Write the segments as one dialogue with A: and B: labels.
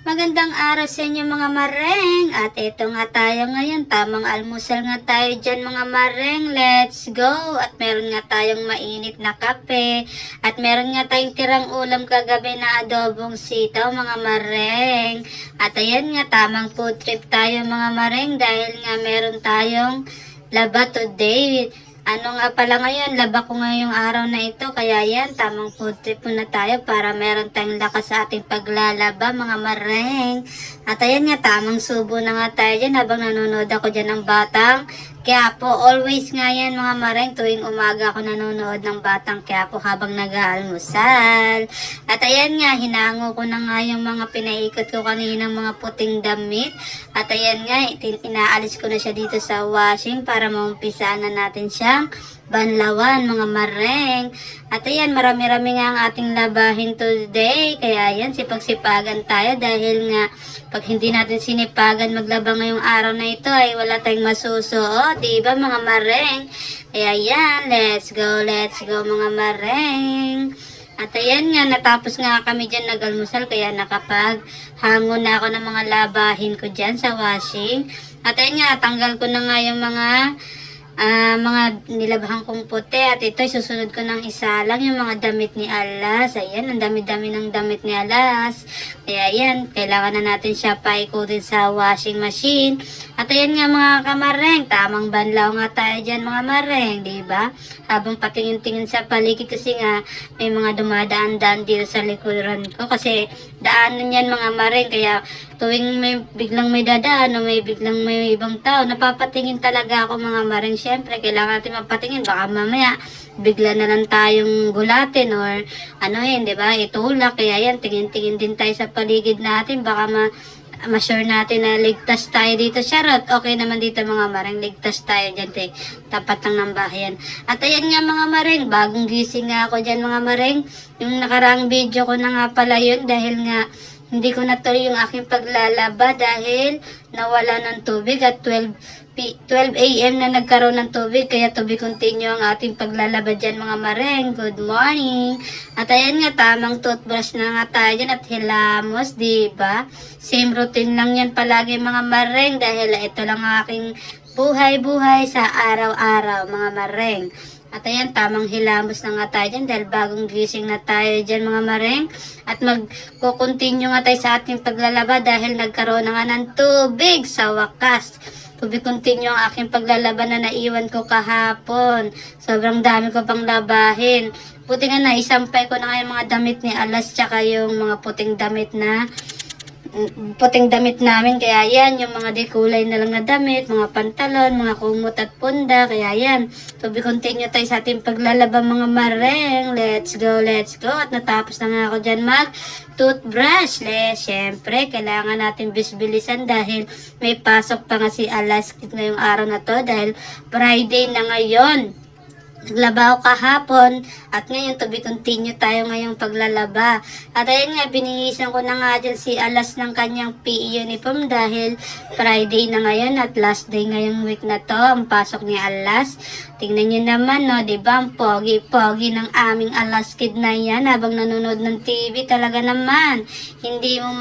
A: Magandang araw sa inyo mga mareng. At ito nga tayo ngayon, tamang almusal nga tayo dyan mga mareng. Let's go! At meron nga tayong mainit na kape. At meron nga tayong tirang ulam kagabi na adobong sitaw mga mareng. At ayan nga, tamang food trip tayo mga mareng dahil nga meron tayong laba today. Ano nga pala ngayon, laba ko ngayong araw na ito, kaya yan, tamang food trip muna tayo para meron tayong lakas sa ating paglalaba mga mareng. At ayan nga, tamang subo na nga tayo dyan habang nanonood ako dyan ng Batang Quiapo. Always nga yan mga mareng, tuwing umaga ako nanonood ng Batang Quiapo habang nag-aalmusal. At ayan nga, hinango ko na nga yung mga pinaikot ko kaninang mga puting damit. At ayan nga, inaalis ko na siya dito sa washing para maumpisaan na natin siyang banlawan mga mareng. At ayan, marami-rami nga ang ating labahin today. Kaya ayan, sipag-sipagan tayo dahil nga pag hindi natin sinipagan maglaba ngayong araw na ito ay wala tayong masusuot, diba mga mareng? Kaya ayan, let's go mga mareng. At ayan nga, natapos nga kami dyan nag-almusal kaya nakapaghango na ako ng mga labahin ko dyan sa washing. At ayan nga, tanggal ko na nga yung mga nilabahan kong puti. At ito, susunod ko ng isa lang yung mga damit ni Alas. Ayan, ang dami-dami ng damit ni Alas. Kaya ayan, kailangan na natin siya paikutin sa washing machine. At ayan nga mga kamareng, tamang banlaw nga tayo dyan mga mareng, diba? Habang patingin-tingin sa paligid kasi nga may mga dumadaan-daan dito sa likuran ko. Kasi daanan yan mga mareng, kaya tuwing biglang may dadaan o biglang may ibang tao, napapatingin talaga ako mga mareng. Siyempre, kailangan natin mapatingin. Baka mamaya, bigla na lang tayong gulatin or di ba, itulak. Kaya yan, tingin-tingin din tayo sa paligid natin. Baka ma-sure natin na ligtas tayo dito. Charot, okay naman dito mga mareng. Ligtas tayo dyan, tapat lang ng bahayan. At ayan nga mga mareng, bagong gising nga ako dyan mga mareng. Yung nakaraang video ko na nga pala yun dahil nga hindi ko natuloy yung aking paglalaba dahil nawala ng tubig at 12 a.m. na nagkaroon ng tubig. Kaya to be continue ang ating paglalaba dyan mga mareng. Good morning! At ayan nga, tamang toothbrush na nga tayo dyan at hilamos, diba? Same routine lang yan palagi mga mareng dahil ito lang ang aking buhay-buhay sa araw-araw mga mareng. At ayan, tamang hilamos na nga tayo dyan dahil bagong gising na tayo dyan mga mareng. At magkukontinue nga tayo sa ating paglalaba dahil nagkaroon na nga ng tubig sa wakas. To be continue ang aking paglalaba na naiwan ko kahapon. Sobrang dami ko pang labahin. Buti nga naisampay ko na nga yung mga damit ni Alas tsaka yung mga puting damit namin, kaya yan, yung mga dekulay na lang na damit, mga pantalon, mga kumot at punda, kaya yan, to be continue tayo sa ating paglalaba mga mareng. Let's go, at natapos na nga ako dyan toothbrush. Syempre, kailangan natin bisbilisan dahil may pasok pa nga si Alas ngayong araw na to dahil Friday na ngayon. Naglaba ako kahapon at ngayon to be continue tayo ngayong paglalaba. At ayun nga, binihisan ko na nga dyan si Alas ng kanyang PE uniform dahil Friday na ngayon at last day ngayong week na to ang pasok ni Alas. Tingnan nyo naman, no, diba? Ang pogi-pogi ng aming Alas kid na yan habang nanonood ng TV. Talaga naman, hindi mo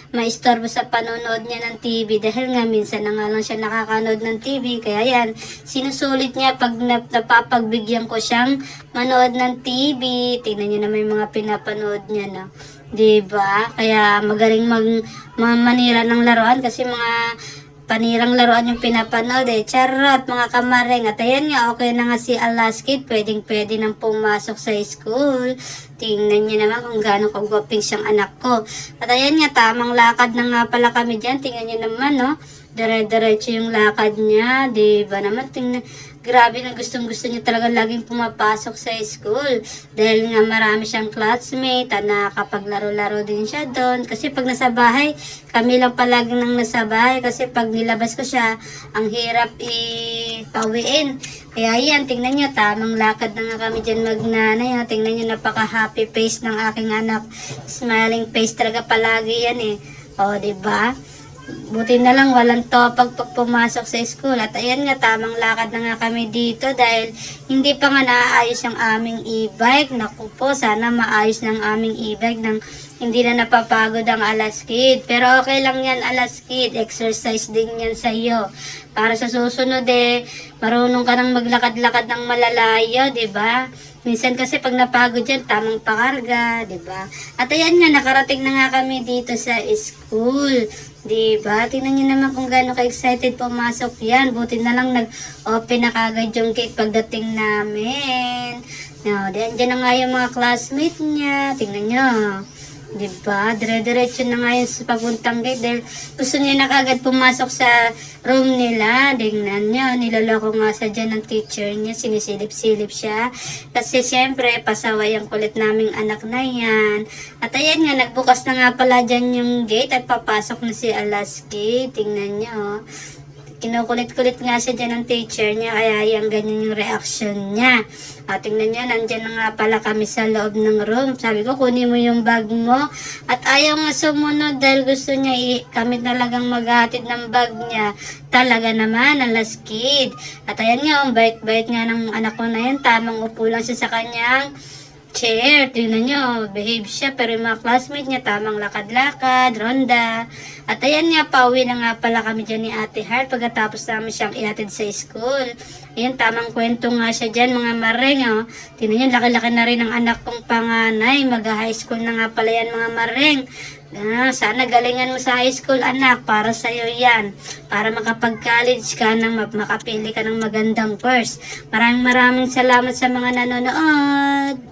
A: ma-istorbo sa panonood niya ng TV dahil nga minsan na nga lang siya nakakanood ng TV. Kaya yan, sinusulit niya pag napapagbigyan ko siyang manood ng TV. Tingnan niyo naman yung mga pinapanood niya, no? Diba? Kaya magaling manira ng laruan kasi mga panirang laruan yung pinapanood Charot mga kamareng. At ayan nga, okay na nga si Alas kid. Pwedeng-pwede nang pumasok sa school. Tingnan niyo naman kung gaano kagwaping siyang anak ko. At ayan nga, tamang lakad na nga pala kami dyan. Tingnan niyo naman, no? Dire-diretso yung lakad niya. Diba naman? Tingnan. Grabe na gustong-gusto niya talaga laging pumapasok sa school. Dahil nga marami siyang classmate at nakapaglaro-laro din siya doon. Kasi pag nasa bahay, kami lang palagi nang nasa bahay. Kasi pag nilabas ko siya, ang hirap ipawiin. Kaya yan, tingnan nyo, tamang lakad na nga kami dyan magnanay. Tingnan nyo, napaka-happy face ng aking anak. Smiling face talaga palagi yan O, diba? Buti na lang walang topag pag pumasok sa school. At ayan nga, tamang lakad na nga kami dito dahil hindi pa nga naayos ang aming e-bike. Naku po, sana maayos ng aming e-bike nang hindi na napapagod ang Alaskid. Pero okay lang yan, Alaskid. Exercise din yan sa iyo. Para sa susunod marunong ka nang maglakad-lakad ng malalayo, di ba? Minsan kasi pag napagod yan, tamang pakarga, di ba? At ayan nga, nakarating na nga kami dito sa school. Diba? Tingnan nyo naman kung gaano ka-excited pumasok yan. Buti na lang nag-open na kagad yung gate pagdating namin. No, diyan na nga yung mga classmate niya. Tingnan nyo. Diba? Dire-diretso na nga yung sa papuntang gate dahil gusto niya na kagad pumasok sa room nila. Tingnan nyo, niloloko nga sa dyan ng teacher niya. Sinisilip-silip siya. Kasi syempre, pasaway ang kulit naming anak na yan. At ayan nga, nagbukas na nga pala dyan yung gate at papasok na si Alaski. Tingnan nyo. Kinukulit-kulit nga siya dyan ng teacher niya, kaya yung ganyan yung reaction niya. At tingnan niya, nandyan na nga pala kami sa loob ng room. Sabi ko, kunin mo yung bag mo. At ayaw nga sumunod dahil gusto niya kami talagang maghatid ng bag niya. Talaga naman, Alaskid. At ayan nga, ang bait-bait nga ng anak ko na yan. Tamang upo lang siya sa kanyang chair. Tingnan nyo, behave siya. Pero yung mga classmate niya, tamang lakad-lakad, ronda. At ayan nga, pauwi na nga pala kami dyan ni Ate Heart pagkatapos namin siyang ihatid sa school. Ayan, tamang kwento nga siya dyan, mga mareng. Oh. Tingnan nyo, laki-laki na rin ang anak kong panganay. Mag-high school na nga pala yan, mga mareng. Sana galingan mo sa high school, anak. Para sa'yo yan. Para makapag-college ka nang makapili ka ng magandang course. Maraming salamat sa mga nanonood.